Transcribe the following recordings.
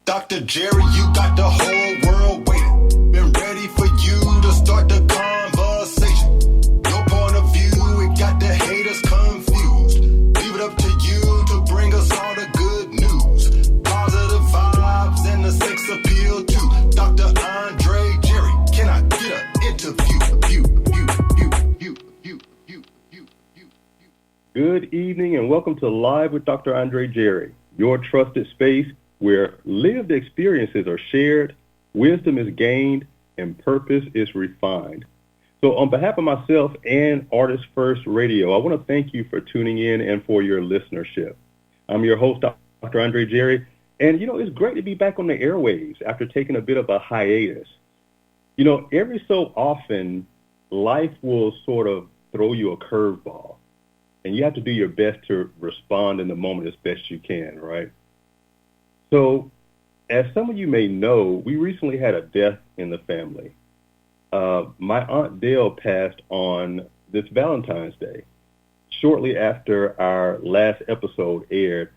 Dr. Jerry, you got the whole world waiting. Been ready for you to start the conversation. Your point of view, it got the haters confused. Leave it up to you to bring us all the good news. Positive vibes and the sex appeal too. Dr. Andre Jerry, can I get an interview? Good evening and welcome to Live with Dr. Andre Jerry, your trusted space where lived experiences are shared, wisdom is gained, and purpose is refined. So on behalf of myself and Artist First Radio, I want to thank you for tuning in and for your listenership. I'm your host, Dr. Andre Jerry, and it's great to be back on the airwaves after taking a bit of a hiatus. Every so often, life will sort of throw you a curveball, and you have to do your best to respond in the moment as best you can, right? So, as some of you may know, we recently had a death in the family. My Aunt Dale passed on this Valentine's Day, shortly after our last episode aired.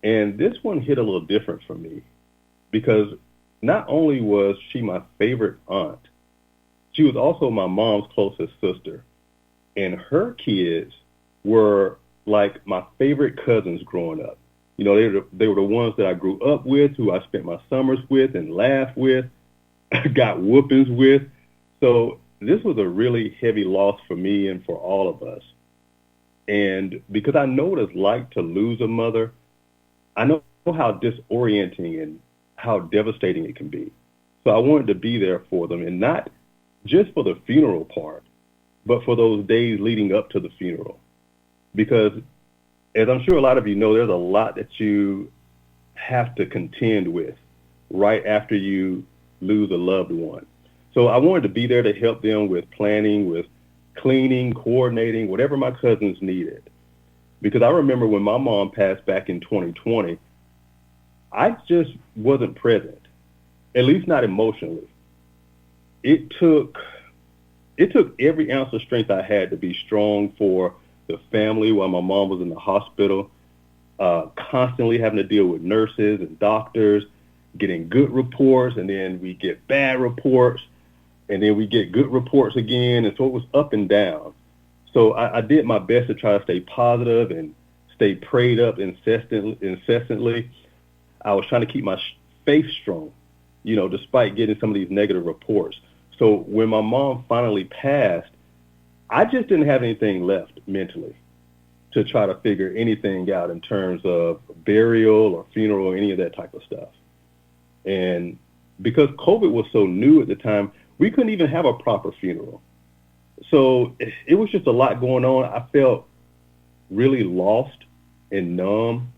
And this one hit a little different for me because not only was she my favorite aunt, she was also my mom's closest sister. And her kids were like my favorite cousins growing up. They were the ones that I grew up with, who I spent my summers with and laughed with, got whoopings with. So this was a really heavy loss for me and for all of us. And because I know what it's like to lose a mother, I know how disorienting and how devastating it can be. So I wanted to be there for them, and not just for the funeral part, but for those days leading up to the funeral. Because as I'm sure a lot of you know, there's a lot that you have to contend with right after you lose a loved one. So I wanted to be there to help them with planning, with cleaning, coordinating, whatever my cousins needed. Because I remember when my mom passed back in 2020, I just wasn't present, at least not emotionally. It took every ounce of strength I had to be strong for the family while my mom was in the hospital, constantly having to deal with nurses and doctors, getting good reports, and then we get bad reports, and then we get good reports again. And so it was up and down. So I did my best to try to stay positive and stay prayed up incessantly. I was trying to keep my faith strong, despite getting some of these negative reports. So when my mom finally passed, I just didn't have anything left mentally to try to figure anything out in terms of burial or funeral or any of that type of stuff. And because COVID was so new at the time, we couldn't even have a proper funeral. So it was just a lot going on. I felt really lost and numb.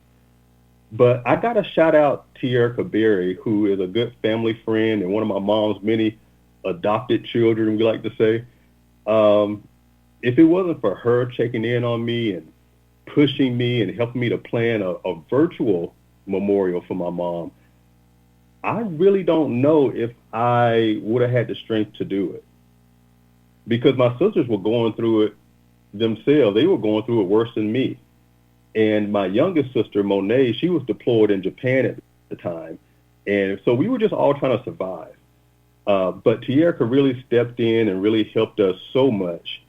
But I got to shout out Tierra Berry, who is a good family friend and one of my mom's many adopted children, we like to say. If it wasn't for her checking in on me and pushing me and helping me to plan a virtual memorial for my mom, I really don't know if I would have had the strength to do it. Because my sisters were going through it themselves. They were going through it worse than me. And my youngest sister, Monet, she was deployed in Japan at the time. And so we were just all trying to survive. But Tierra really stepped in and really helped us so much.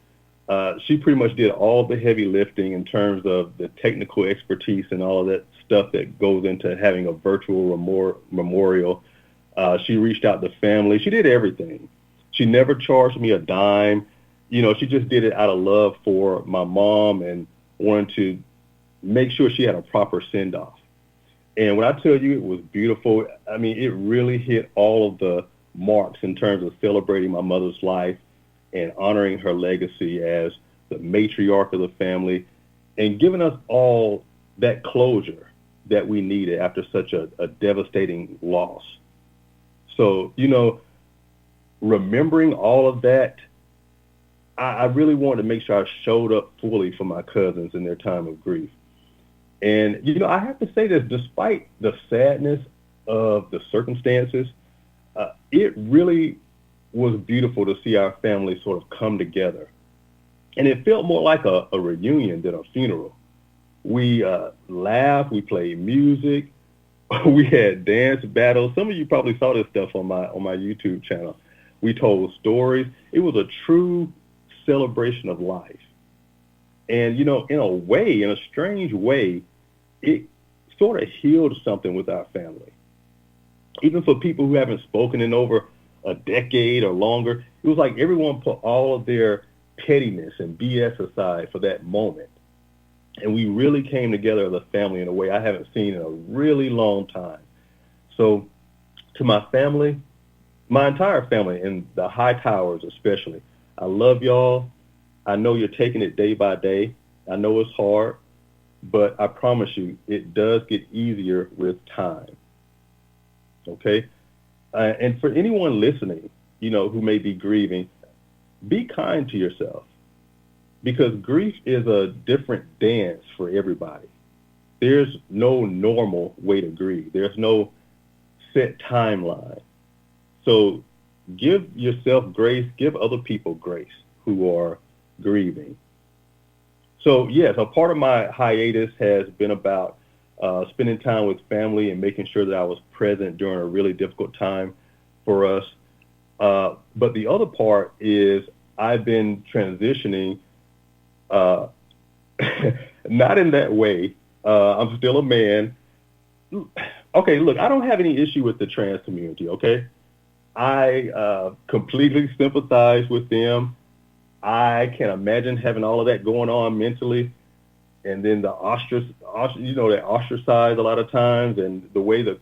She pretty much did all the heavy lifting in terms of the technical expertise and all of that stuff that goes into having a virtual memorial. She reached out to family. She did everything. She never charged me a dime. She just did it out of love for my mom and wanted to make sure she had a proper send-off. And when I tell you it was beautiful, I mean, it really hit all of the marks in terms of celebrating my mother's life and honoring her legacy as the matriarch of the family and giving us all that closure that we needed after such a devastating loss. So, remembering all of that, I really wanted to make sure I showed up fully for my cousins in their time of grief. And, I have to say that despite the sadness of the circumstances, it really was beautiful to see our family sort of come together. And it felt more like a reunion than a funeral. We laughed, we played music, We had dance battles. Some of you probably saw this stuff on my YouTube channel. We told stories. It was a true celebration of life. And in a way, in a strange way, it sort of healed something with our family. Even for people who haven't spoken in over a decade or longer, it was like everyone put all of their pettiness and BS aside for that moment. And we really came together as a family in a way I haven't seen in a really long time. So to my family, my entire family, and the high towers especially, I love y'all. I know you're taking it day by day. I know it's hard, but I promise you, it does get easier with time. Okay? And for anyone listening, who may be grieving, be kind to yourself, because grief is a different dance for everybody. There's no normal way to grieve. There's no set timeline. So give yourself grace, give other people grace who are grieving. So yes, a part of my hiatus has been about spending time with family and making sure that I was present during a really difficult time for us. But the other part is I've been transitioning, not in that way. I'm still a man. Okay, look, I don't have any issue with the trans community, okay? I completely sympathize with them. I can imagine having all of that going on mentally, and then the they ostracize a lot of times, and the way the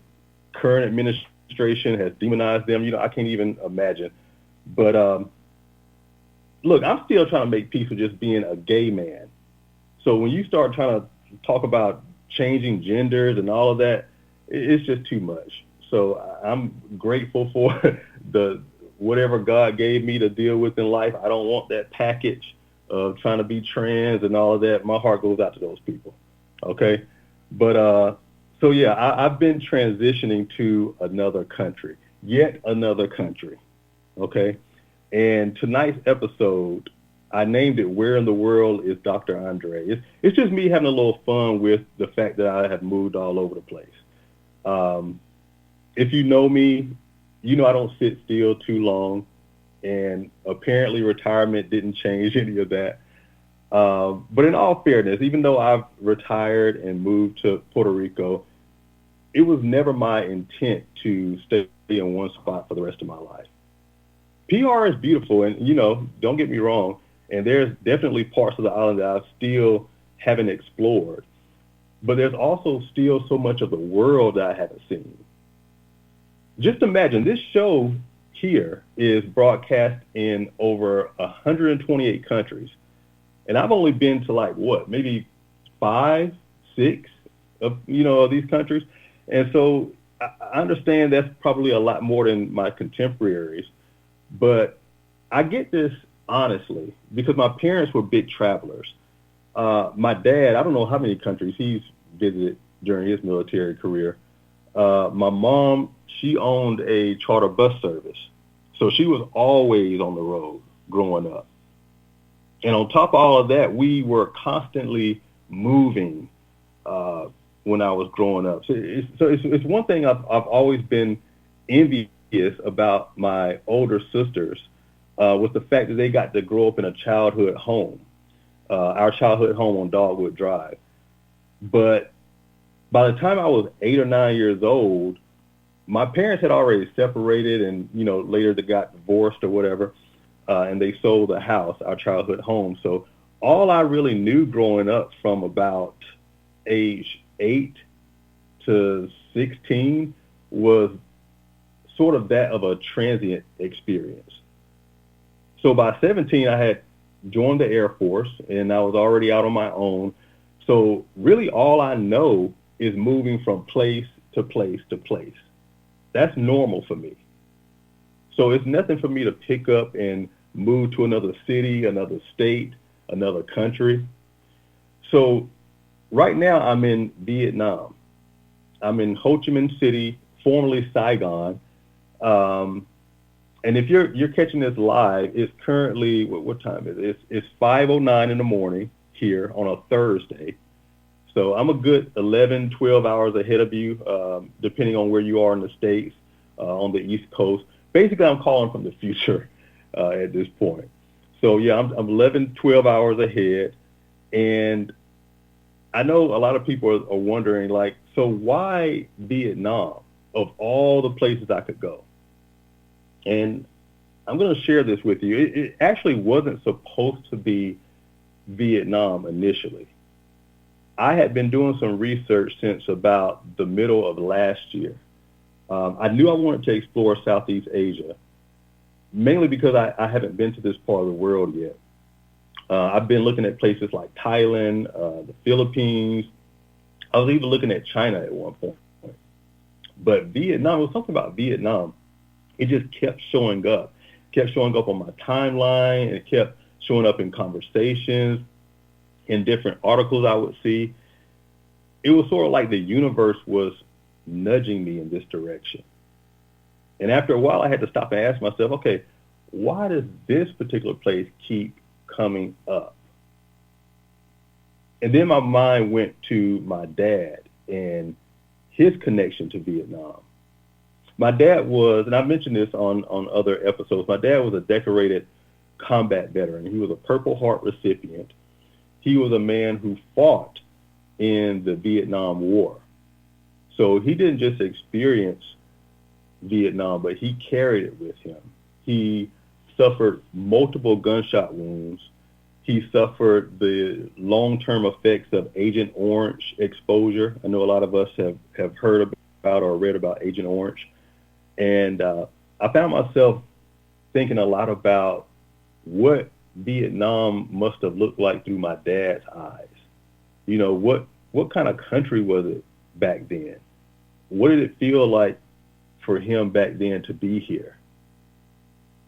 current administration has demonized them, I can't even imagine. But look, I'm still trying to make peace with just being a gay man. So when you start trying to talk about changing genders and all of that, it's just too much. So I'm grateful for the whatever God gave me to deal with in life. I don't want that package of trying to be trans and all of that. My heart goes out to those people. Okay. But so yeah, I've been transitioning to another country, yet another country. Okay. And tonight's episode, I named it "Where in the World is Dr. Andre?" It's just me having a little fun with the fact that I have moved all over the place. If you know me, I don't sit still too long, and apparently retirement didn't change any of that. But in all fairness, even though I've retired and moved to Puerto Rico, it was never my intent to stay in one spot for the rest of my life. PR is beautiful, and don't get me wrong, and there's definitely parts of the island that I still haven't explored, but there's also still so much of the world that I haven't seen. Just imagine, this show here is broadcast in over 128 countries, and I've only been to maybe 5, 6 of these countries, and so I understand that's probably a lot more than my contemporaries. But I get this honestly because my parents were big travelers. My dad, I don't know how many countries he's visited during his military career. My mom, she owned a charter bus service. So she was always on the road growing up. And on top of all of that, we were constantly moving when I was growing up. So it's one thing I've always been envious about my older sisters was the fact that they got to grow up in a childhood home, our childhood home on Dogwood Drive. But by the time I was 8 or 9 years old, my parents had already separated, and later they got divorced or whatever, and they sold the house, our childhood home. So all I really knew growing up from about age 8 to 16 was sort of that of a transient experience. So by 17, I had joined the Air Force, and I was already out on my own. So really all I know is moving from place to place to place. That's normal for me. So it's nothing for me to pick up and move to another city, another state, another country. So right now I'm in Vietnam. I'm in Ho Chi Minh City, formerly Saigon. And if you're catching this live, it's currently, what time is it? It's 5:09 in the morning here on a Thursday. So I'm a good 11, 12 hours ahead of you, depending on where you are in the States, on the East Coast. Basically, I'm calling from the future at this point. So yeah, I'm 11, 12 hours ahead. And I know a lot of people are wondering, like, so why Vietnam of all the places I could go? And I'm going to share this with you. It actually wasn't supposed to be Vietnam initially. I had been doing some research since about the middle of last year. I knew I wanted to explore Southeast Asia, mainly because I haven't been to this part of the world yet. I've been looking at places like Thailand, the Philippines. I was even looking at China at one point. But Vietnam, it was something about Vietnam. It just kept showing up on my timeline, and it kept showing up in conversations, in different articles I would see. It was sort of like the universe was nudging me in this direction. And after a while, I had to stop and ask myself, okay, why does this particular place keep coming up? And then my mind went to my dad and his connection to Vietnam. My dad was, and I mentioned this on other episodes, my dad was a decorated combat veteran. He was a Purple Heart recipient. He was a man who fought in the Vietnam War. So he didn't just experience Vietnam, but he carried it with him. He suffered multiple gunshot wounds. He suffered the long-term effects of Agent Orange exposure. I know a lot of us have heard about or read about Agent Orange. And I found myself thinking a lot about what Vietnam must have looked like through my dad's eyes. You know, what kind of country was it back then? What did it feel like for him back then to be here?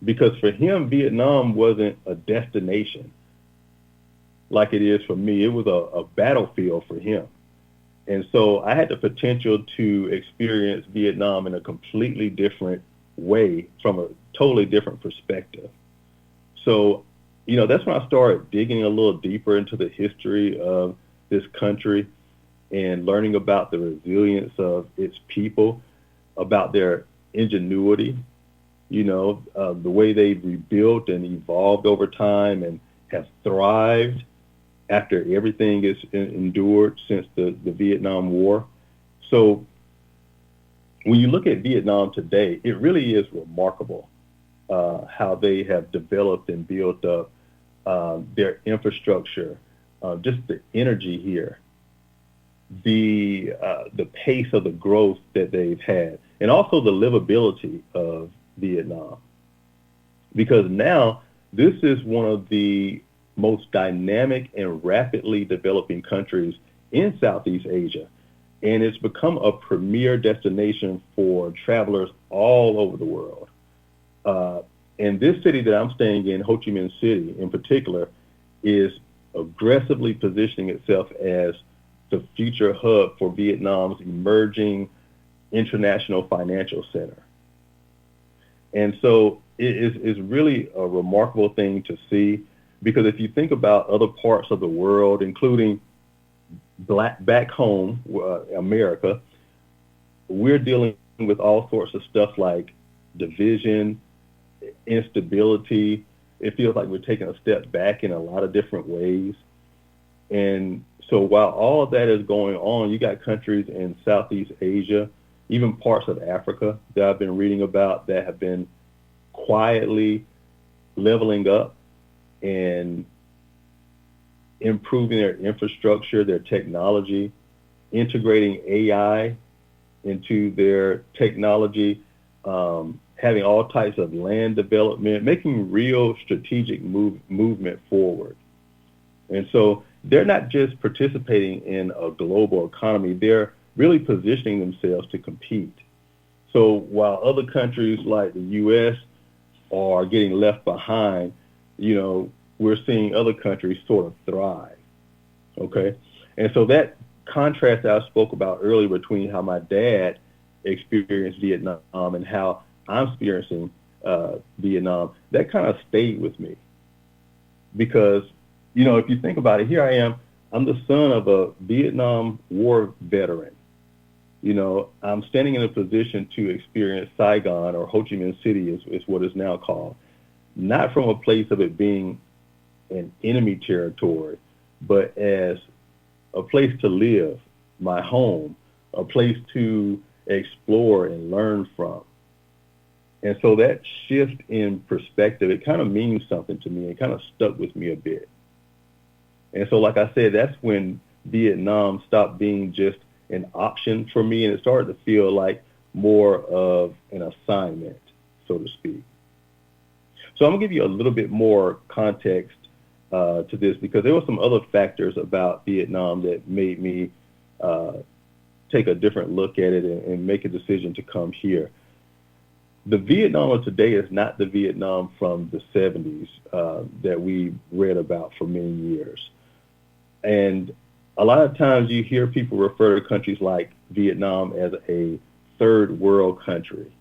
Because for him, Vietnam wasn't a destination like it is for me. It was a battlefield for him. And so I had the potential to experience Vietnam in a completely different way, from a totally different perspective. So, you know, that's when I started digging a little deeper into the history of this country and learning about the resilience of its people, about their ingenuity, you know, the way they've rebuilt and evolved over time and have thrived after everything is endured since the Vietnam War. So when you look at Vietnam today, it really is remarkable how they have developed and built up their infrastructure, just the energy here, the pace of the growth that they've had, and also the livability of Vietnam. Because now this is one of the most dynamic and rapidly developing countries in Southeast Asia. And it's become a premier destination for travelers all over the world. And this city that I'm staying in, Ho Chi Minh City in particular, is aggressively positioning itself as the future hub for Vietnam's emerging international financial center. And so it is really a remarkable thing to see, because if you think about other parts of the world, including back home, America, we're dealing with all sorts of stuff like division, instability. It feels like we're taking a step back in a lot of different ways. And so while all of that is going on, you got countries in Southeast Asia, even parts of Africa that I've been reading about, that have been quietly leveling up and improving their infrastructure, their technology, integrating AI into their technology, having all types of land development, making real strategic movement forward. And so they're not just participating in a global economy, they're really positioning themselves to compete. So while other countries like the U.S. are getting left behind, you know, we're seeing other countries sort of thrive, okay? And so that contrast that I spoke about earlier between how my dad experienced Vietnam and how I'm experiencing Vietnam, that kind of stayed with me. Because, you know, if you think about it, here I am, I'm the son of a Vietnam War veteran. You know, I'm standing in a position to experience Saigon, or Ho Chi Minh City is what it's now called, not from a place of it being an enemy territory, but as a place to live, my home, a place to explore and learn from. And so that shift in perspective, it kind of means something to me. It kind of stuck with me a bit. And so, like I said, that's when Vietnam stopped being just an option for me, and it started to feel like more of an assignment, so to speak. So I'm going to give you a little bit more context to this, because there were some other factors about Vietnam that made me take a different look at it and make a decision to come here. The Vietnam of today is not the Vietnam from the 70s that we read about for many years. And a lot of times you hear people refer to countries like Vietnam as a third world country.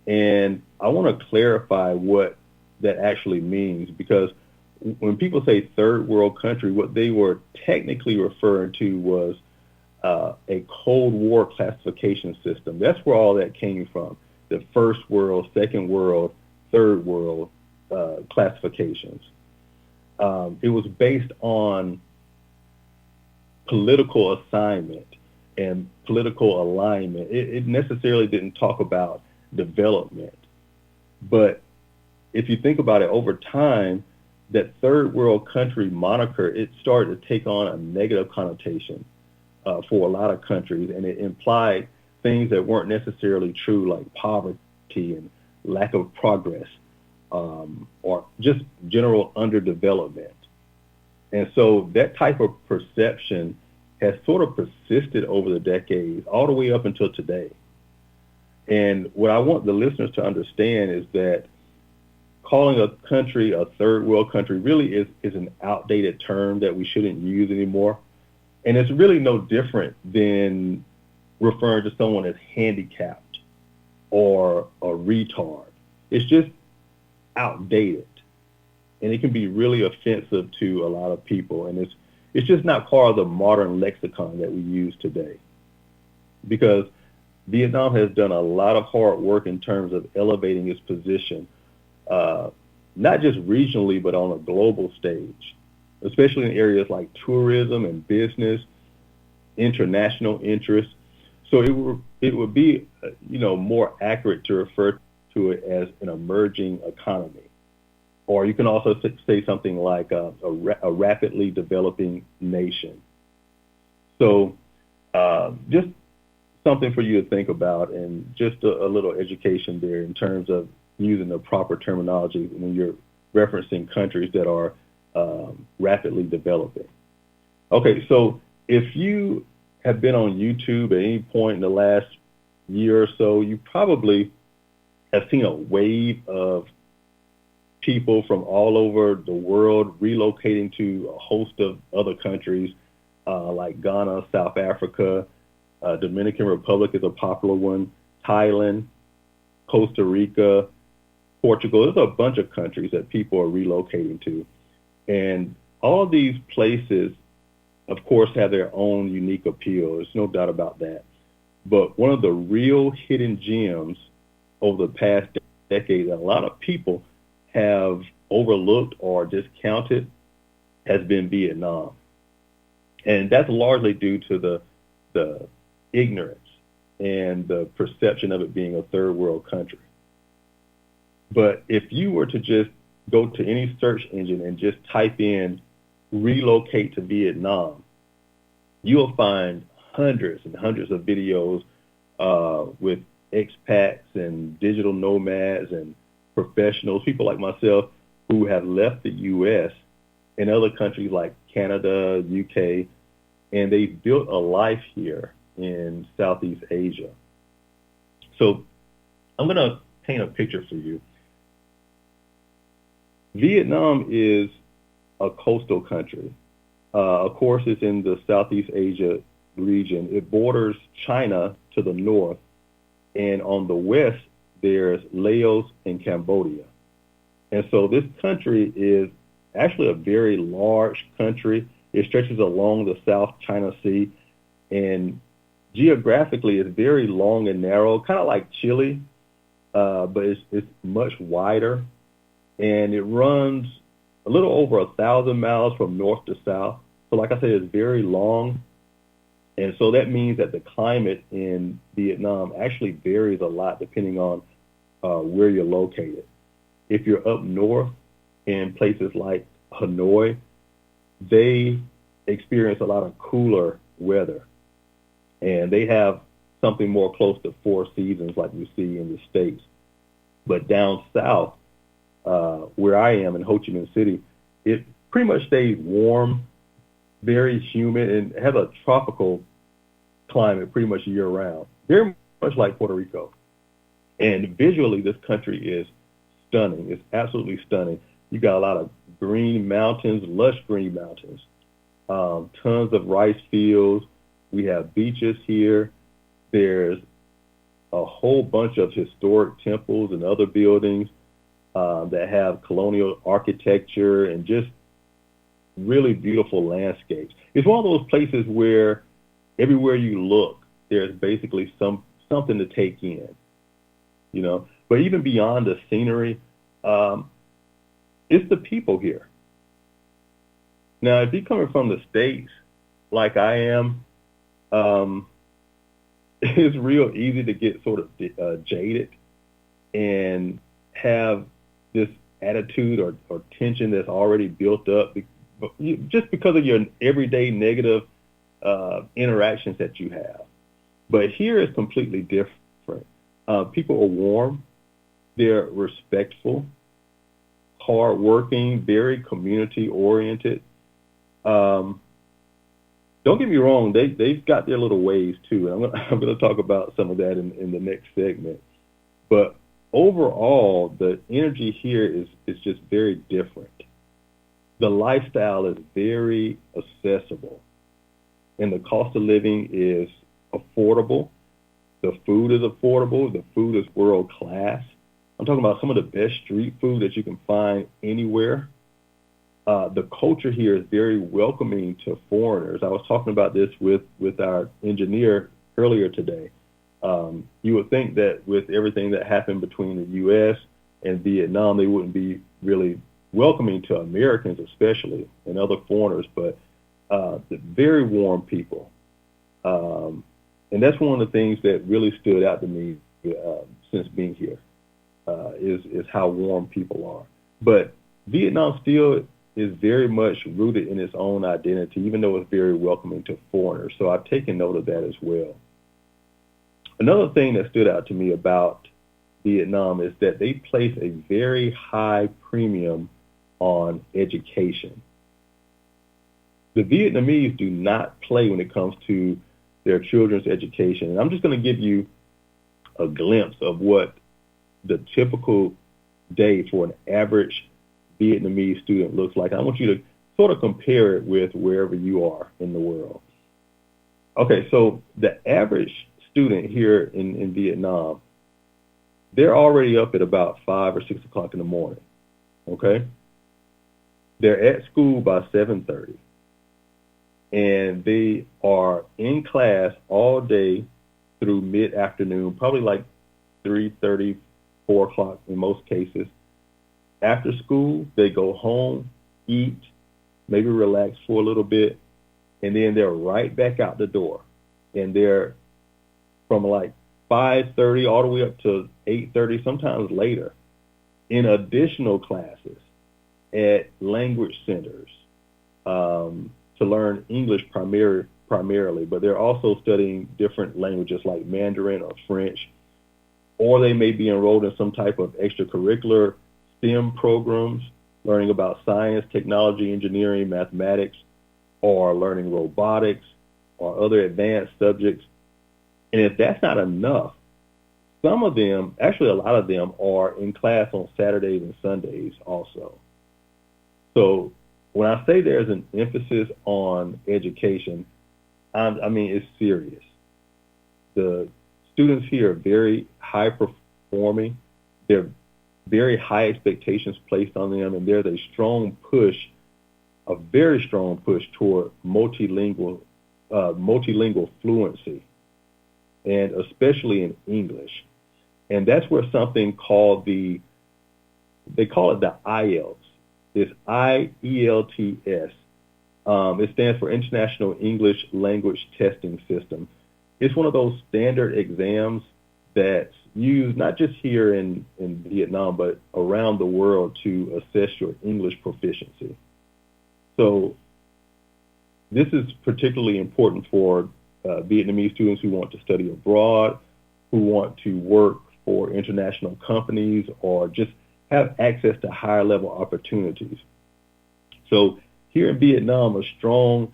And I want to clarify what that actually means, because when people say third world country, what they were technically referring to was a Cold War classification system. That's where all that came from. The first world, second world, third world classifications. It was based on political assignment and political alignment. It necessarily didn't talk about development. But if you think about it, over time, that third world country moniker, it started to take on a negative connotation for a lot of countries, and it implied things that weren't necessarily true, like poverty and lack of progress, or just general underdevelopment. And so that type of perception has sort of persisted over the decades, all the way up until today. And what I want the listeners to understand is that calling a country a third world country really is an outdated term that we shouldn't use anymore. And it's really no different than referring to someone as handicapped or a retard. It's just outdated. And it can be really offensive to a lot of people. And it's just not part of the modern lexicon that we use today. Because Vietnam has done a lot of hard work in terms of elevating its position, not just regionally, but on a global stage, especially in areas like tourism and business, international interest. So it would be, more accurate to refer to it as an emerging economy. Or you can also say something like a rapidly developing nation. So just something for you to think about, and just a little education there in terms of using the proper terminology when you're referencing countries that are rapidly developing. Okay, so if you have been on YouTube at any point in the last year or so, you probably have seen a wave of people from all over the world relocating to a host of other countries like Ghana, South Africa, Dominican Republic is a popular one, Thailand, Costa Rica, Portugal. There's a bunch of countries that people are relocating to. And all of these places, of course, have their own unique appeal. There's no doubt about that. But one of the real hidden gems over the past decade that a lot of people have overlooked or discounted has been Vietnam. And that's largely due to the ignorance and the perception of it being a third world country. But if you were to just go to any search engine and just type in relocate to Vietnam, you'll find hundreds and hundreds of videos with expats and digital nomads and professionals, people like myself who have left the U.S. and other countries like Canada, UK, and they've built a life here in Southeast Asia. So I'm going to paint a picture for you. Vietnam is a coastal country. Of course, it's in the Southeast Asia region. It borders China to the north, and on the west, there's Laos and Cambodia. And so this country is actually a very large country. It stretches along the South China Sea, and geographically it's very long and narrow, kind of like Chile, but it's much wider, and it runs a little over 1,000 miles from north to south. So like I said, it's very long. And so that means that the climate in Vietnam actually varies a lot depending on where you're located. If you're up north in places like Hanoi, they experience a lot of cooler weather. And they have something more close to 4 seasons like we see in the States. But down south, where I am in Ho Chi Minh City, it pretty much stays warm, very humid, and has a tropical climate pretty much year round, very much like Puerto Rico. And visually, this country is stunning. It's absolutely stunning. You got a lot of green mountains, lush green mountains, tons of rice fields. We have beaches here. There's a whole bunch of historic temples and other buildings that have colonial architecture and just really beautiful landscapes. It's one of those places where everywhere you look, there's basically something to take in, you know. But even beyond the scenery, it's the people here. Now, if you're coming from the States, like I am, it's real easy to get sort of jaded and have this attitude or tension that's already built up just because of your everyday negative interactions that you have. But here is completely different. People are warm, they're respectful, hardworking, very community-oriented. Don't get me wrong, they've got their little ways too, and I'm going to talk about some of that in the next segment. But overall, the energy here is just very different. The lifestyle is very accessible, and the cost of living is affordable. The food is affordable. The food is world class. I'm talking about some of the best street food that you can find anywhere. The culture here is very welcoming to foreigners. I was talking about this with our engineer earlier today. You would think that with everything that happened between the U.S. and Vietnam, they wouldn't be really welcoming to Americans especially and other foreigners, but very warm people. And that's one of the things that really stood out to me since being here, is how warm people are. But Vietnam still is very much rooted in its own identity, even though it's very welcoming to foreigners. So I've taken note of that as well. Another thing that stood out to me about Vietnam is that they place a very high premium on education. The Vietnamese do not play when it comes to their children's education. And I'm just going to give you a glimpse of what the typical day for an average Vietnamese student looks like. I want you to sort of compare it with wherever you are in the world. Okay, so the average student here in Vietnam, they're already up at about 5 or 6 o'clock in the morning, okay? They're at school by 7:30, and they are in class all day through mid-afternoon, probably like 3:30, 4 o'clock in most cases. After school, they go home, eat, maybe relax for a little bit, and then they're right back out the door. And they're from like 5:30 all the way up to 8:30, sometimes later, in additional classes at language centers to learn English primarily, but they're also studying different languages like Mandarin or French, or they may be enrolled in some type of extracurricular STEM programs, learning about science, technology, engineering, mathematics, or learning robotics or other advanced subjects. And if that's not enough, some of them, actually a lot of them, are in class on Saturdays and Sundays also. So when I say there's an emphasis on education, I mean it's serious. The students here are very high performing. They're very high expectations placed on them, and there's a strong push a very strong push toward multilingual fluency, and especially in English. And that's where something called they call it the IELTS. It's IELTS. It stands for International English Language Testing System. It's one of those standard exams that's used not just here in Vietnam, but around the world to assess your English proficiency. So this is particularly important for Vietnamese students who want to study abroad, who want to work for international companies, or just have access to higher level opportunities. So here in Vietnam, a strong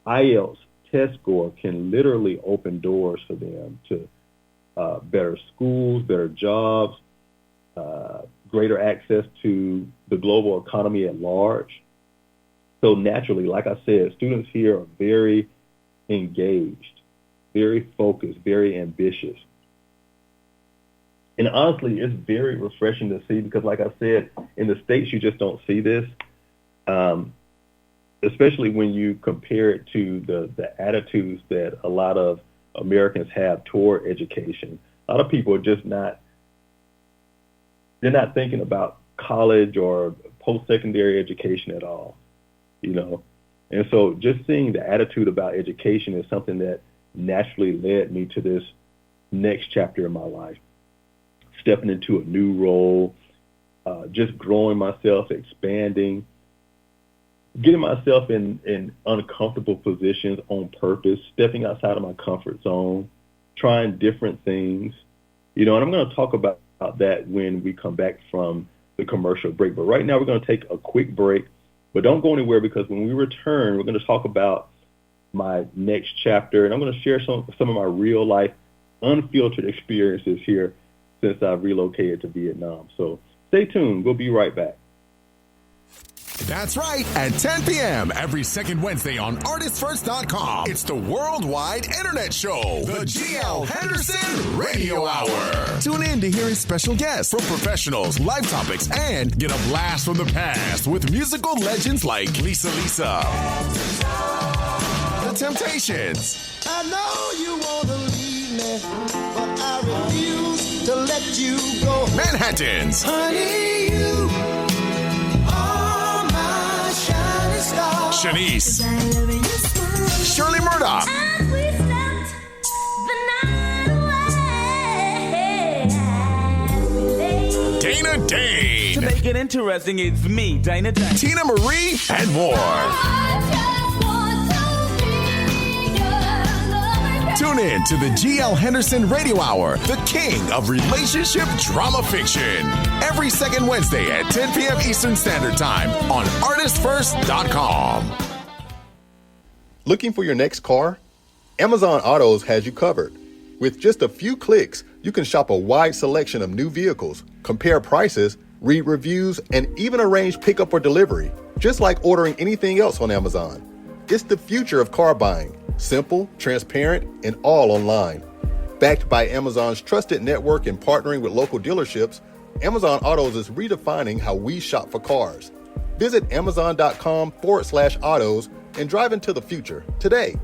IELTS test score can literally open doors for them to better schools, better jobs, greater access to the global economy at large. So naturally, like I said, students here are very engaged, very focused, very ambitious. And honestly, it's very refreshing to see because, like I said, in the States, you just don't see this, especially when you compare it to the attitudes that a lot of Americans have toward education. A lot of people are just they're not thinking about college or post-secondary education at all, you know. And so just seeing the attitude about education is something that naturally led me to this next chapter in my life, stepping into a new role, just growing myself, expanding, getting myself in uncomfortable positions on purpose, stepping outside of my comfort zone, trying different things, you know, and I'm going to talk about that when we come back from the commercial break. But right now we're going to take a quick break, but don't go anywhere because when we return, we're going to talk about my next chapter, and I'm going to share some of my real life, unfiltered experiences here since I've relocated to Vietnam. So stay tuned. We'll be right back. That's right. At 10 p.m. every second Wednesday on artistfirst.com, it's the worldwide internet show, the GL Henderson Radio Hour. Tune in to hear his special guests from professionals, live topics, and get a blast from the past with musical legends like Lisa Lisa, The Temptations. I know you want to leave me, but I refuse to let you go. Manhattans. Honey, you are my shining star. Shanice. Shirley Murdoch. And we slept the night away. Dana Dane. To make it interesting, it's me, Dana Dane. Tina Marie, and more. Tune in to the GL Henderson Radio Hour, the king of relationship drama fiction. Every second Wednesday at 10 p.m. Eastern Standard Time on artistfirst.com. Looking for your next car? Amazon Autos has you covered. With just a few clicks, you can shop a wide selection of new vehicles, compare prices, read reviews, and even arrange pickup or delivery, just like ordering anything else on Amazon. It's the future of car buying. Simple, transparent, and all online. Backed by Amazon's trusted network and partnering with local dealerships, Amazon Autos is redefining how we shop for cars. Visit amazon.com/autos and drive into the future today.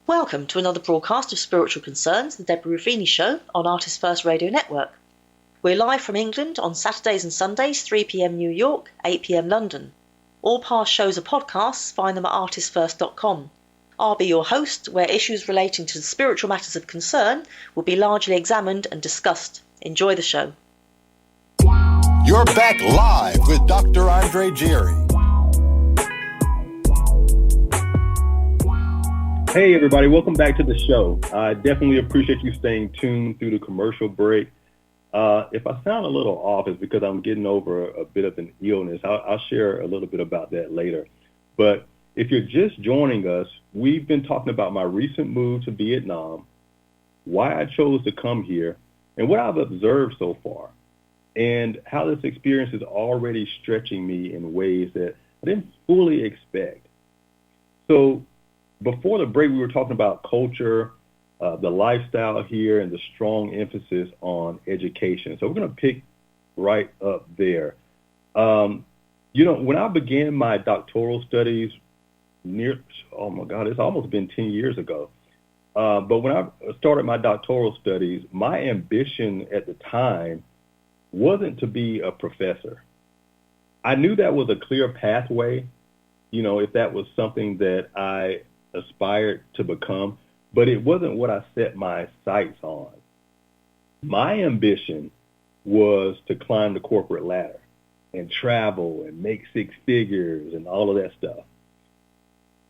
Welcome to another broadcast of Spiritual Concerns, the Deborah Ruffini Show on Artist First Radio Network. We're live from England on Saturdays and Sundays, 3 p.m. New York, 8 p.m. London. All past shows are podcasts. Find them at artistfirst.com. I'll be your host, where issues relating to the spiritual matters of concern will be largely examined and discussed. Enjoy the show. You're back live with Dr. Andre Jerry. Hey, everybody. Welcome back to the show. I definitely appreciate you staying tuned through the commercial break. If I sound a little off, it's because I'm getting over a bit of an illness. I'll share a little bit about that later. But if you're just joining us, we've been talking about my recent move to Vietnam, why I chose to come here, and what I've observed so far, and how this experience is already stretching me in ways that I didn't fully expect. So before the break, we were talking about culture, the lifestyle here, and the strong emphasis on education. So we're going to pick right up there. When I began my doctoral studies oh my God, it's almost been 10 years ago. But when I started my doctoral studies, my ambition at the time wasn't to be a professor. I knew that was a clear pathway, if that was something that I aspired to become, but it wasn't what I set my sights on. My ambition was to climb the corporate ladder and travel and make six figures and all of that stuff.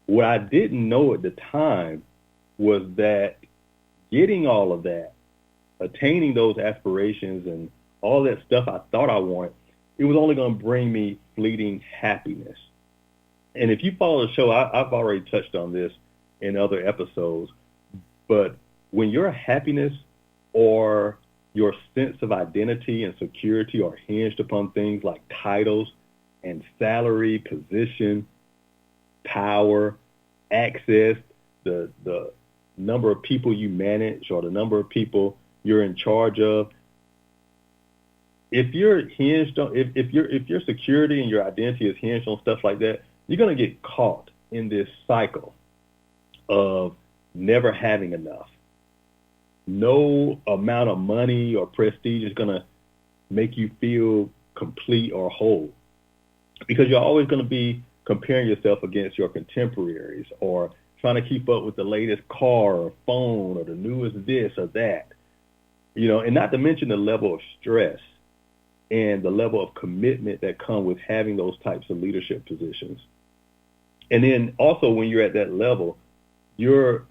What I didn't know at the time was that getting all of that, attaining those aspirations and all that stuff I thought I wanted, it was only going to bring me fleeting happiness. And if you follow the show, I've already touched on this in other episodes, but when your happiness or your sense of identity and security are hinged upon things like titles and salary, position, power, access, the number of people you manage or the number of people you're in charge of, if you're hinged on, if your security and your identity is hinged on stuff like that, you're going to get caught in this cycle of never having enough. No amount of money or prestige is going to make you feel complete or whole, because you're always going to be comparing yourself against your contemporaries or trying to keep up with the latest car or phone or the newest this or that, and not to mention the level of stress and the level of commitment that come with having those types of leadership positions. And then also when you're at that level, you're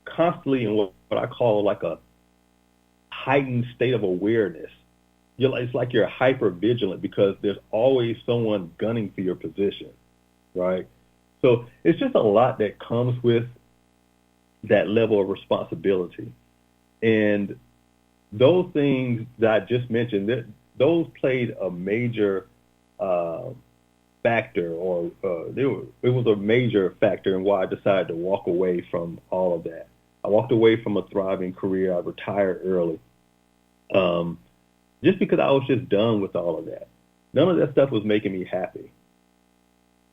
constantly in what I call like a heightened state of awareness. It's like you're hyper vigilant because there's always someone gunning for your position, right? So it's just a lot that comes with that level of responsibility. And those things that I just mentioned, those played a major factor, or it was a major factor in why I decided to walk away from all of that. I walked away from a thriving career. I retired early, just because I was just done with all of that. None of that stuff was making me happy.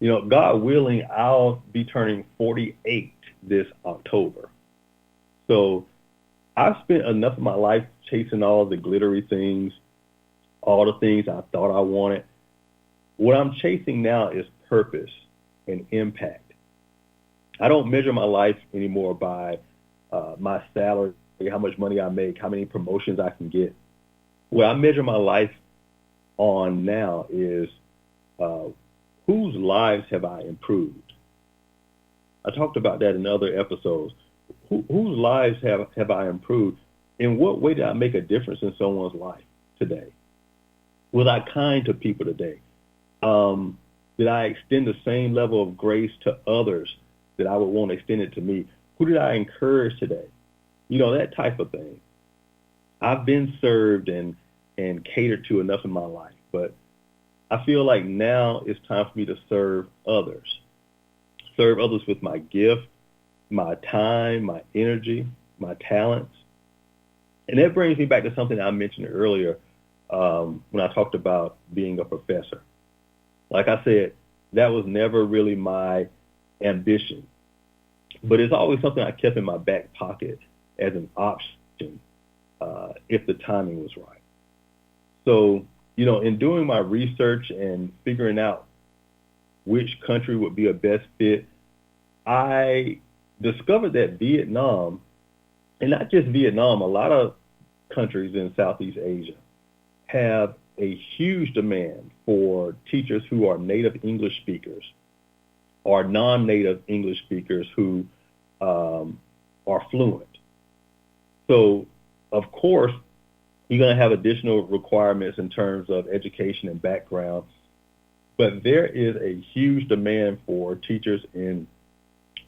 God willing, I'll be turning 48 this October. So I've spent enough of my life chasing all the glittery things, all the things I thought I wanted. What I'm chasing now is purpose and impact. I don't measure my life anymore by my salary, how much money I make, how many promotions I can get. What I measure my life on now is whose lives have I improved? I talked about that in other episodes. Whose lives have I improved? In what way did I make a difference in someone's life today? Was I kind to people today? Did I extend the same level of grace to others that I would want to extend it to me? Who did I encourage today? That type of thing. I've been served and catered to enough in my life, but I feel like now it's time for me to serve others. Serve others with my gift, my time, my energy, my talents. And that brings me back to something I mentioned earlier when I talked about being a professor. Like I said, that was never really my ambition, but it's always something I kept in my back pocket as an option if the timing was right. So, in doing my research and figuring out which country would be a best fit, I discovered that Vietnam, and not just Vietnam, a lot of countries in Southeast Asia have a huge demand for teachers who are native English speakers or non-native English speakers who are fluent. So, of course, you're going to have additional requirements in terms of education and background, but there is a huge demand for teachers in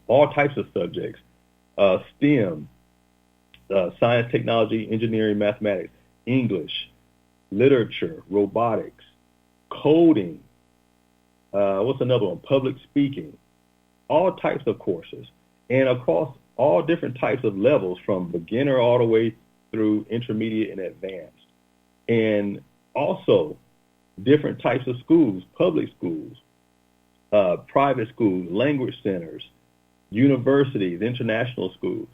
all types of subjects, STEM, science, technology, engineering, mathematics, English, literature, robotics, coding, what's another one? Public speaking, all types of courses, and across all different types of levels from beginner all the way through intermediate and advanced. And also, different types of schools, public schools, private schools, language centers, universities, international schools.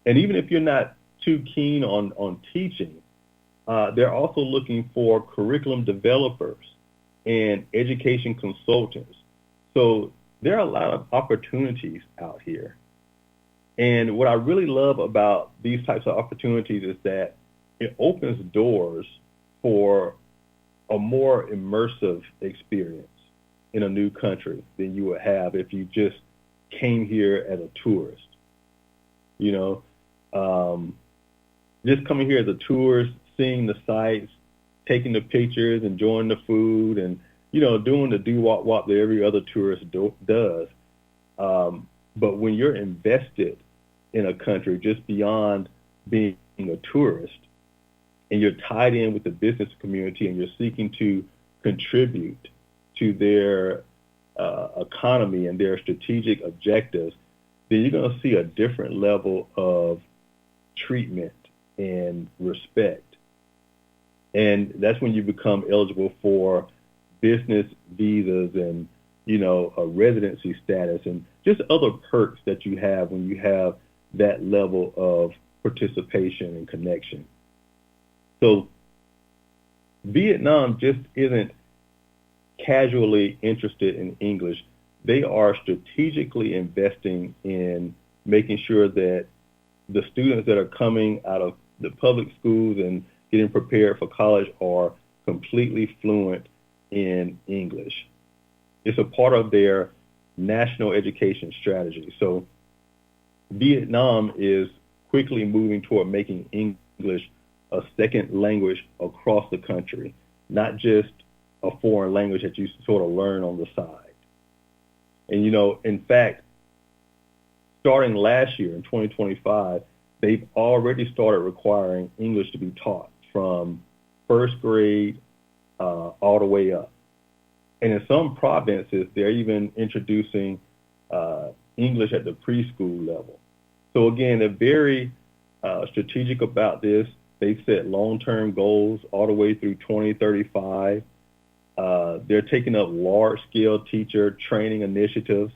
And even if you're not too keen on teaching, they're also looking for curriculum developers and education consultants. So there are a lot of opportunities out here. And what I really love about these types of opportunities is that it opens doors for a more immersive experience in a new country than you would have if you just came here as a tourist. You know, just coming here as a tourist, seeing the sights, taking the pictures, enjoying the food, and, you know, doing the do-wop-wop that every other tourist does. But when you're invested in a country just beyond being a tourist, and you're tied in with the business community and you're seeking to contribute to their economy and their strategic objectives, then you're going to see a different level of treatment and respect. And that's when you become eligible for business visas and, you know, a residency status and just other perks that you have when you have that level of participation and connection. So Vietnam just isn't casually interested in English. They are strategically investing in making sure that the students that are coming out of the public schools and getting prepared for college are completely fluent in English. It's a part of their national education strategy. So Vietnam is quickly moving toward making English a second language across the country, not just a foreign language that you sort of learn on the side. And, you know, in fact, starting last year in 2025, they've already started requiring English to be taught from first grade all the way up. And in some provinces, they're even introducing English at the preschool level. So again, they're very strategic about this. They've set long-term goals all the way through 2035. They're taking up large-scale teacher training initiatives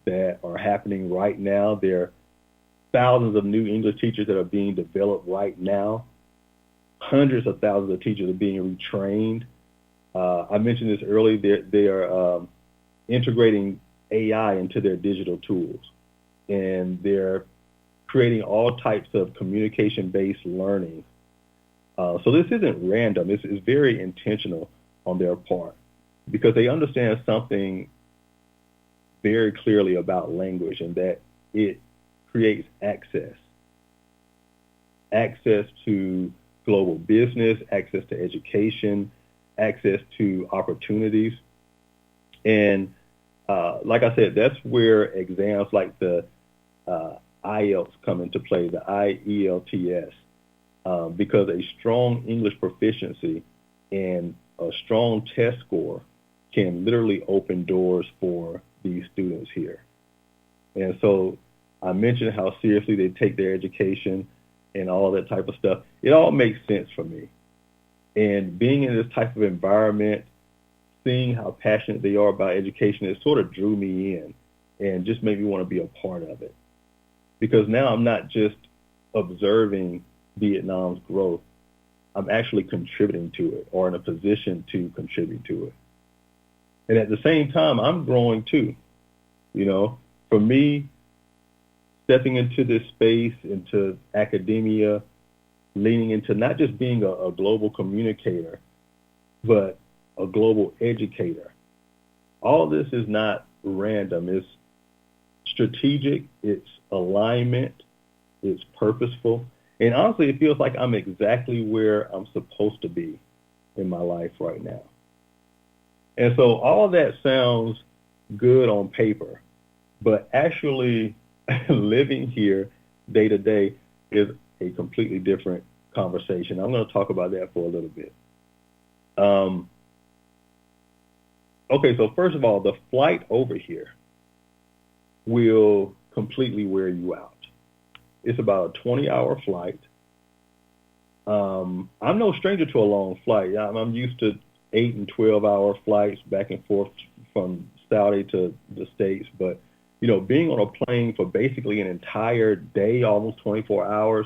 that are happening right now. There are thousands of new English teachers that are being developed right now. Hundreds of thousands of teachers are being retrained. I mentioned this earlier. They are integrating AI into their digital tools, and they're creating all types of communication-based learning. So this isn't random. This is very intentional on their part because they understand something very clearly about language, and that it creates access to global business, access to education, access to opportunities. And like I said, that's where exams like the IELTS come into play, the IELTS, because a strong English proficiency and a strong test score can literally open doors for these students here. And so I mentioned how seriously they take their education and all that type of stuff. It all makes sense for me. And being in this type of environment, seeing how passionate they are about education, it sort of drew me in and just made me want to be a part of it. Because now I'm not just observing Vietnam's growth, I'm actually contributing to it or in a position to contribute to it. And at the same time, I'm growing too. You know, for me, stepping into this space, into academia, leaning into not just being a global communicator, but a global educator. All this is not random. It's strategic, it's alignment, it's purposeful. And honestly, it feels like I'm exactly where I'm supposed to be in my life right now. And so all of that sounds good on paper, but actually living here day to day is a completely different conversation. I'm going to talk about that for a little bit. Okay, so first of all, the flight over here will completely wear you out. It's about a 20-hour flight. I'm no stranger to a long flight. I'm used to 8 and 12-hour flights back and forth from Saudi to the States. But, being on a plane for basically an entire day, almost 24 hours,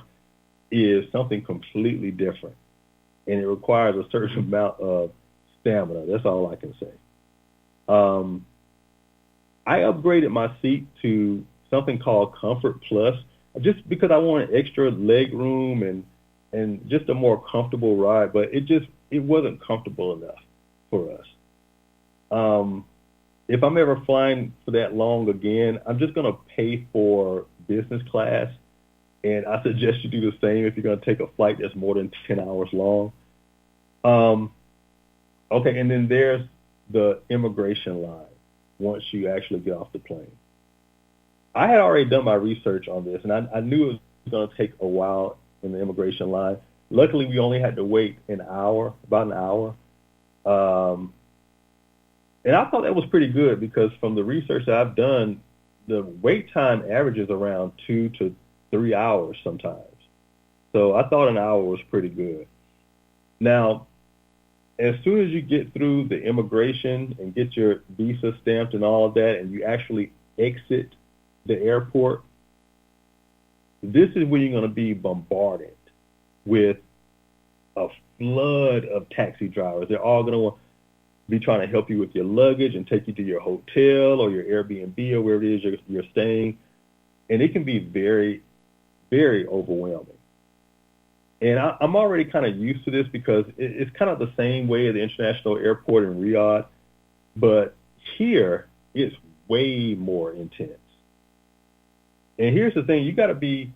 is something completely different. And it requires a certain amount of stamina. That's all I can say. I upgraded my seat to something called Comfort Plus, just because I wanted extra leg room and just a more comfortable ride, but it wasn't comfortable enough for us. If I'm ever flying for that long again, I'm just going to pay for business class, and I suggest you do the same if you're going to take a flight that's more than 10 hours long. Okay, and then there's the immigration line once you actually get off the plane. I had already done my research on this, and I knew it was going to take a while in the immigration line. Luckily, we only had to wait about an hour. And I thought that was pretty good because from the research that I've done, the wait time averages around 2 to 3 hours sometimes. So I thought an hour was pretty good. Now, as soon as you get through the immigration and get your visa stamped and all of that, and you actually exit the airport, this is when you're going to be bombarded with a flood of taxi drivers. They're all going to be trying to help you with your luggage and take you to your hotel or your Airbnb or wherever it is you're staying. And it can be very, very overwhelming. And I'm already kind of used to this because it's kind of the same way at the international airport in Riyadh, but here it's way more intense. And here's the thing, you got to be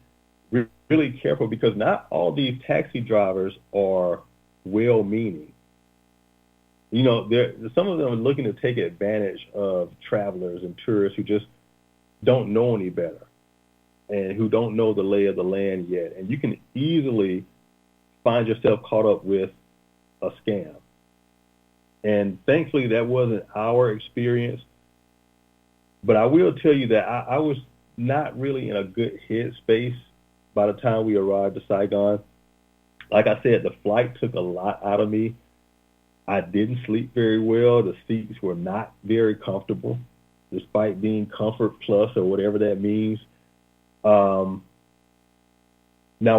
really careful because not all these taxi drivers are well-meaning. Some of them are looking to take advantage of travelers and tourists who just don't know any better and who don't know the lay of the land yet. And you can easily find yourself caught up with a scam. And thankfully, that wasn't our experience. But I will tell you that I was not really in a good headspace by the time we arrived to Saigon. Like I said, the flight took a lot out of me. I didn't sleep very well. The seats were not very comfortable, despite being Comfort Plus or whatever that means. Now,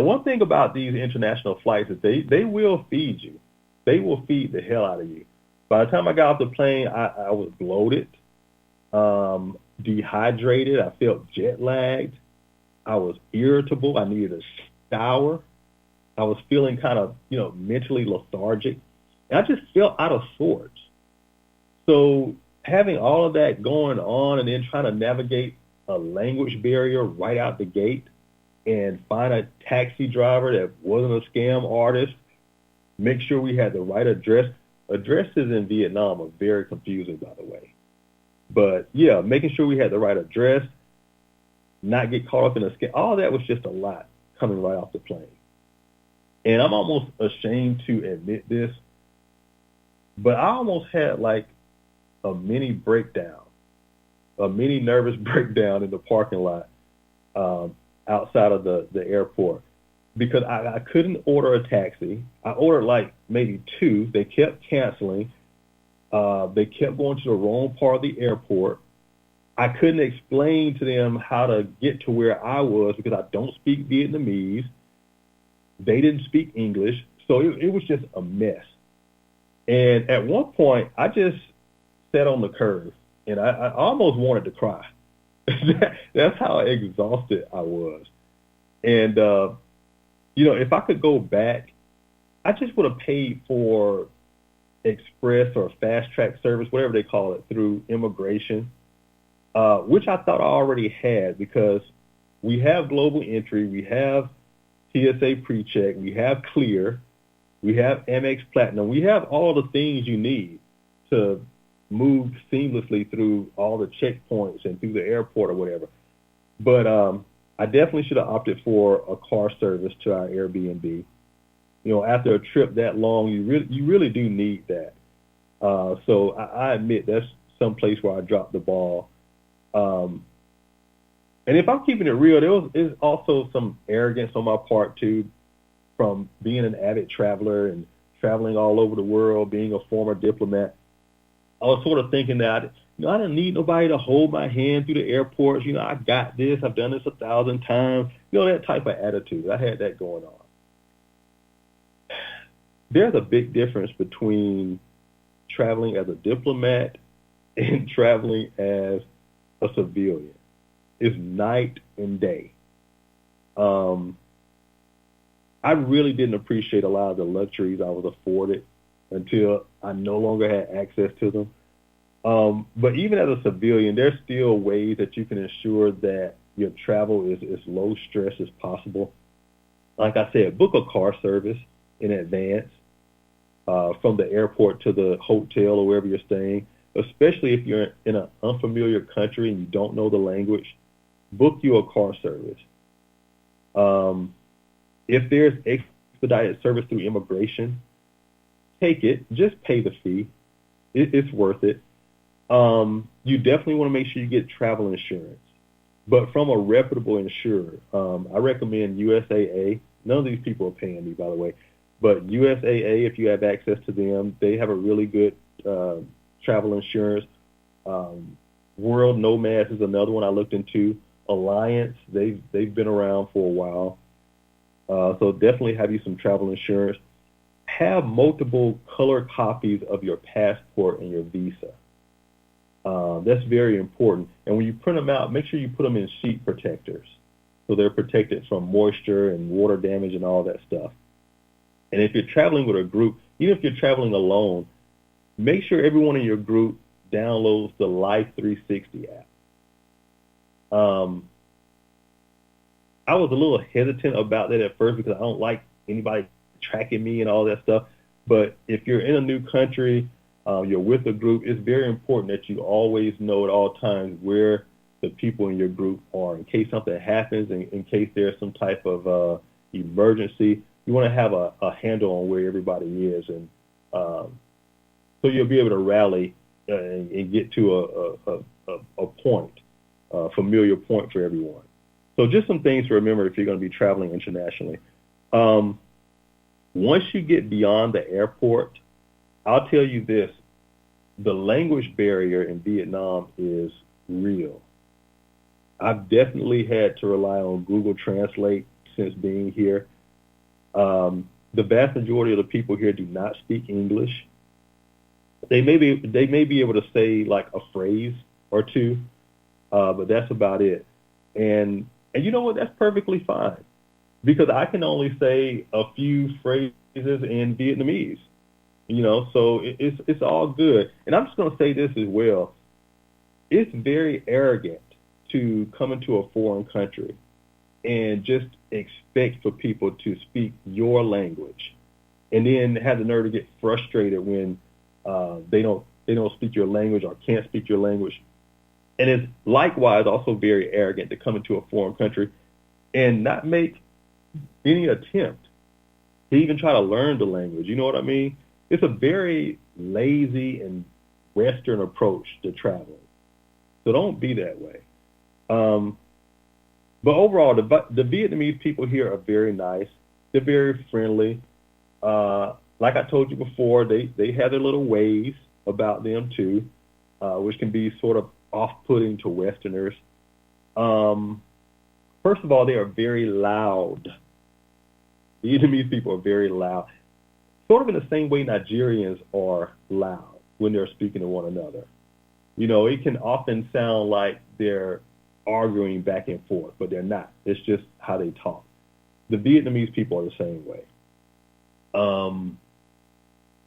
one thing about these international flights is they will feed you. They will feed the hell out of you. By the time I got off the plane, I was bloated, dehydrated. I felt jet lagged. I was irritable. I needed a shower. I was feeling kind of, mentally lethargic. And I just felt out of sorts. So having all of that going on and then trying to navigate a language barrier right out the gate and find a taxi driver that wasn't a scam artist, make sure we had the right address. Addresses in Vietnam are very confusing, by the way. But, yeah, making sure we had the right address, not get caught up in a scam, all that was just a lot coming right off the plane. And I'm almost ashamed to admit this, but I almost had like a mini breakdown, a mini nervous breakdown in the parking lot outside of the airport because I couldn't order a taxi. I ordered like maybe 2. They kept canceling. They kept going to the wrong part of the airport. I couldn't explain to them how to get to where I was because I don't speak Vietnamese. They didn't speak English. So it was just a mess. And at one point, I just sat on the curb, and I almost wanted to cry. That's how exhausted I was. And, if I could go back, I just would have paid for express or fast track service, whatever they call it, through immigration, which I thought I already had because we have global entry, we have TSA PreCheck, we have Clear, we have Amex Platinum, we have all the things you need to move seamlessly through all the checkpoints and through the airport or whatever. But I definitely should have opted for a car service to our Airbnb. After a trip that long, you really do need that. So I admit that's some place where I dropped the ball. And if I'm keeping it real, there's also some arrogance on my part too. from being an avid traveler and traveling all over the world, being a former diplomat, I was sort of thinking that, I don't need nobody to hold my hand through the airports. I got this. I've done this 1,000 times. That type of attitude. I had that going on. There's a big difference between traveling as a diplomat and traveling as a civilian. It's night and day. I really didn't appreciate a lot of the luxuries I was afforded until I no longer had access to them. But even as a civilian, there's still ways that you can ensure that your travel is as low stress as possible. Like I said, book a car service in advance from the airport to the hotel or wherever you're staying, especially if you're in an unfamiliar country and you don't know the language. Book you a car service. If there's expedited service through immigration, take it. Just pay the fee. It's worth it. You definitely want to make sure you get travel insurance, but from a reputable insurer. I recommend USAA. None of these people are paying me, by the way, but USAA, if you have access to them, they have a really good travel insurance. World Nomads is another one I looked into. Alliance, they've been around for a while. So definitely have you some travel insurance. Have multiple color copies of your passport and your visa. That's very important. And when you print them out, make sure you put them in sheet protectors so they're protected from moisture and water damage and all that stuff. And if you're traveling with a group, even if you're traveling alone, make sure everyone in your group downloads the Life 360 app. I was a little hesitant about that at first because I don't like anybody tracking me and all that stuff. But if you're in a new country, you're with a group, it's very important that you always know at all times where the people in your group are in case something happens, in case there's some type of emergency. You want to have a handle on where everybody is, and so you'll be able to rally and get to a point, a familiar point for everyone. So just some things to remember if you're going to be traveling internationally. Once you get beyond the airport, I'll tell you this, the language barrier in Vietnam is real. I've definitely had to rely on Google Translate since being here. The vast majority of the people here do not speak English. They may be able to say like a phrase or two, but that's about it. And you know what? That's perfectly fine because I can only say a few phrases in Vietnamese. So it's all good. And I'm just going to say this as well. It's very arrogant to come into a foreign country and just expect for people to speak your language and then have the nerve to get frustrated when they don't speak your language or can't speak your language. And it's likewise also very arrogant to come into a foreign country and not make any attempt to even try to learn the language. You know what I mean? It's a very lazy and Western approach to traveling. So don't be that way. But overall, the Vietnamese people here are very nice. They're very friendly. Like I told you before, they have their little ways about them too, which can be sort of off-putting to Westerners. First of all, they are very loud. Vietnamese people are very loud, sort of in the same way Nigerians are loud when they're speaking to one another. It can often sound like they're arguing back and forth, but they're not. It's just how they talk. The Vietnamese people are the same way.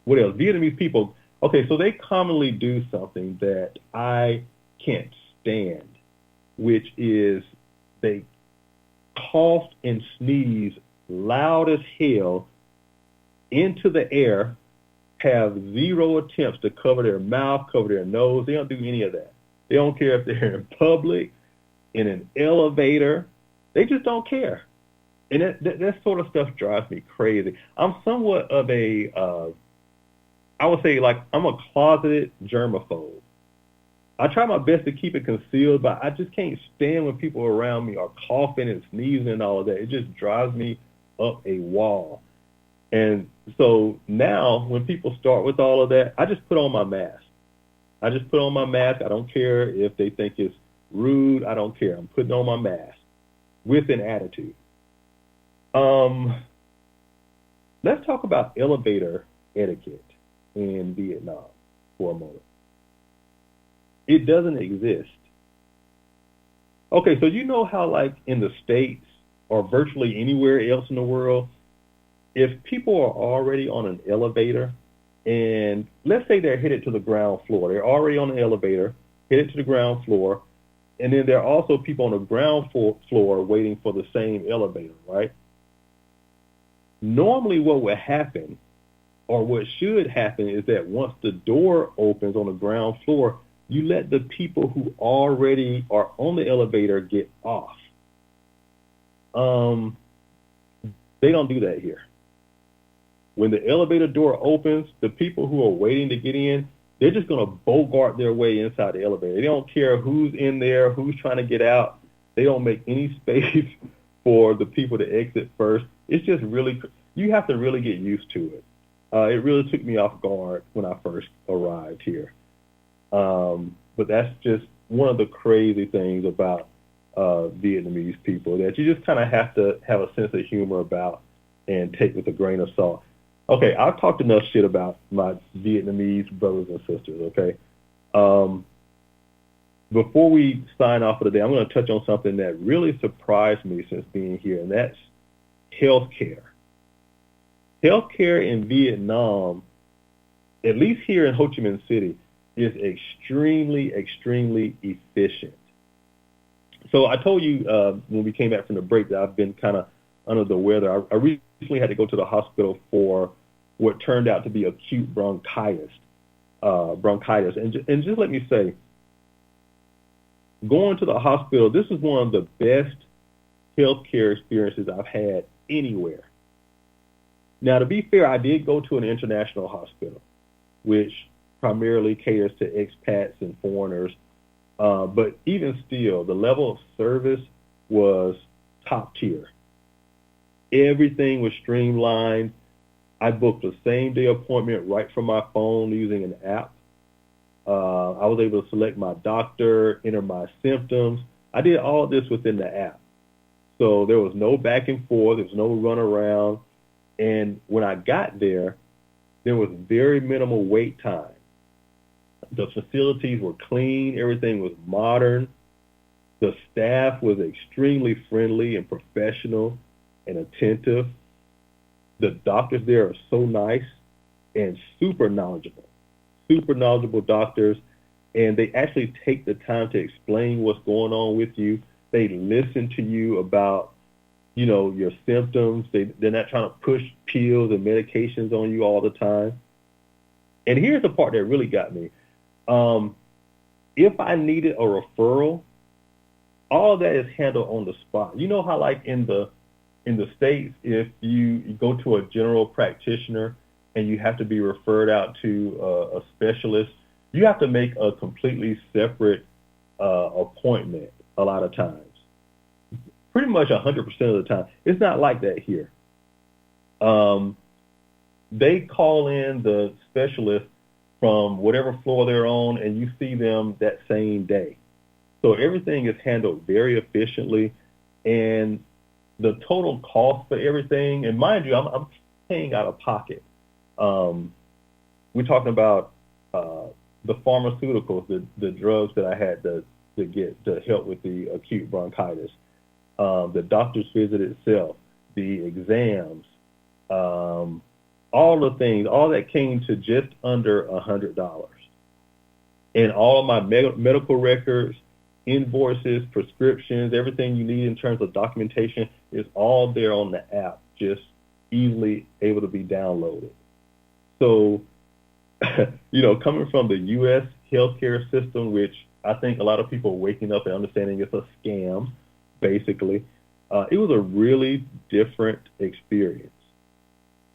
What else? Vietnamese people, okay, so they commonly do something that I can't stand, which is they cough and sneeze loud as hell into the air, have zero attempts to cover their mouth, cover their nose. They don't do any of that. They don't care if they're in public, in an elevator. They just don't care. And that sort of stuff drives me crazy. I'm somewhat of I would say like I'm a closeted germaphobe. I try my best to keep it concealed, but I just can't stand when people around me are coughing and sneezing and all of that. It just drives me up a wall. And so now when people start with all of that, I just put on my mask. I just put on my mask. I don't care if they think it's rude. I don't care. I'm putting on my mask with an attitude. Let's talk about elevator etiquette in Vietnam for a moment. It doesn't exist. Okay, so you know how like in the States or virtually anywhere else in the world, if people are already on an elevator and let's say they're headed to the ground floor, they're already on the elevator, headed to the ground floor, and then there are also people on the ground floor waiting for the same elevator, right? Normally what would happen or what should happen is that once the door opens on the ground floor, you let the people who already are on the elevator get off. They don't do that here. When the elevator door opens, the people who are waiting to get in, they're just going to bogart their way inside the elevator. They don't care who's in there, who's trying to get out. They don't make any space for the people to exit first. It's just really, you have to really get used to it. It really took me off guard when I first arrived here. But that's just one of the crazy things about Vietnamese people that you just kind of have to have a sense of humor about and take with a grain of salt. Okay, I've talked enough shit about my Vietnamese brothers and sisters, okay? Before we sign off for the day, I'm going to touch on something that really surprised me since being here, and that's healthcare. Healthcare in Vietnam, at least here in Ho Chi Minh City, is extremely, extremely efficient. So I told you when we came back from the break that I've been kind of under the weather. I recently had to go to the hospital for what turned out to be acute bronchitis. And just let me say, going to the hospital, this is one of the best healthcare experiences I've had anywhere. Now, to be fair, I did go to an international hospital, which primarily caters to expats and foreigners. But even still, the level of service was top tier. Everything was streamlined. I booked a same-day appointment right from my phone using an app. I was able to select my doctor, enter my symptoms. I did all of this within the app. So there was no back and forth. There was no run around. And when I got there was very minimal wait time. The facilities were clean. Everything was modern. The staff was extremely friendly and professional and attentive. The doctors there are so nice and super knowledgeable doctors, and they actually take the time to explain what's going on with you. They listen to you about, your symptoms. They're not trying to push pills and medications on you all the time. And here's the part that really got me. If I needed a referral, all of that is handled on the spot. You know how like in the States, if you go to a general practitioner and you have to be referred out to a specialist, you have to make a completely separate appointment a lot of times. Pretty much 100% of the time. It's not like that here. They call in the specialist from whatever floor they're on, and you see them that same day. So everything is handled very efficiently, and the total cost for everything, and mind you, I'm paying out of pocket. We're talking about the pharmaceuticals, the drugs that I had to get to help with the acute bronchitis, the doctor's visit itself, the exams, all the things, all that came to just under $100. And all of my medical records, invoices, prescriptions, everything you need in terms of documentation is all there on the app, just easily able to be downloaded. So, coming from the U.S. healthcare system, which I think a lot of people are waking up and understanding it's a scam, basically, it was a really different experience.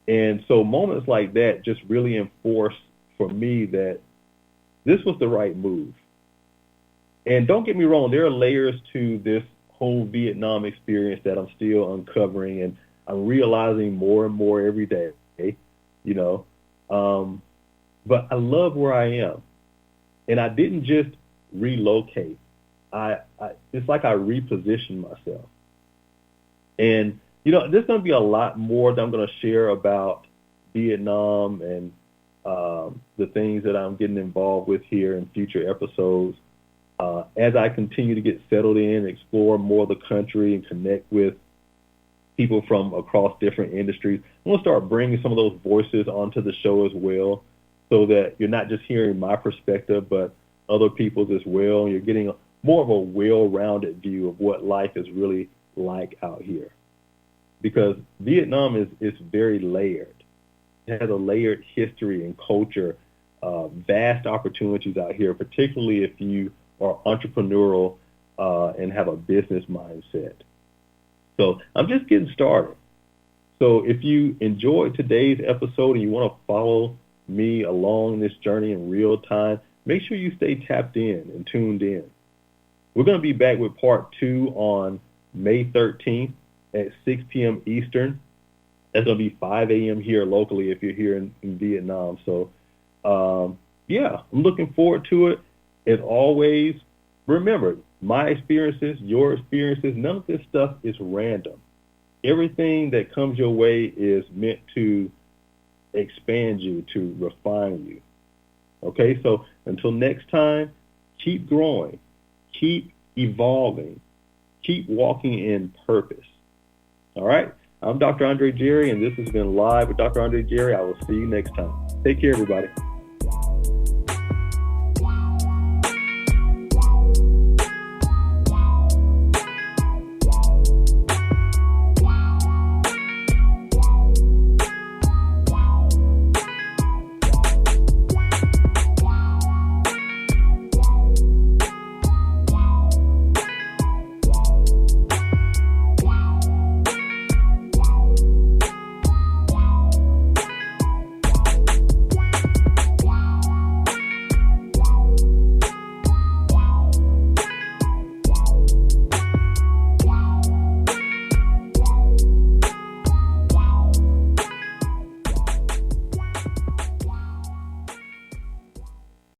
And so moments like that just really enforced for me that this was the right move. And don't get me wrong, there are layers to this whole Vietnam experience that I'm still uncovering, and I'm realizing more and more every day. you know. But I love where I am. And I didn't just relocate. It's like I repositioned myself. And, you know, there's going to be a lot more that I'm going to share about Vietnam and the things that I'm getting involved with here in future episodes. As I continue to get settled in, explore more of the country, and connect with people from across different industries, I'm going to start bringing some of those voices onto the show as well, so that you're not just hearing my perspective, but other people's as well. You're getting more of a well-rounded view of what life is really like out here. Because Vietnam is very layered. It has a layered history and culture, vast opportunities out here, particularly if you are entrepreneurial and have a business mindset. So I'm just getting started. So if you enjoyed today's episode and you want to follow me along this journey in real time, make sure you stay tapped in and tuned in. We're going to be back with part 2 on May 13th at 6 p.m. Eastern. That's going to be 5 a.m. here locally if you're here in Vietnam. So, yeah, I'm looking forward to it. As always, remember, my experiences, your experiences, none of this stuff is random. Everything that comes your way is meant to expand you, to refine you. Okay, so until next time, keep growing, keep evolving, keep walking in purpose. All right, I'm Dr. Andre Jerry, and this has been Live with Dr. Andre Jerry. I will see you next time. Take care, everybody.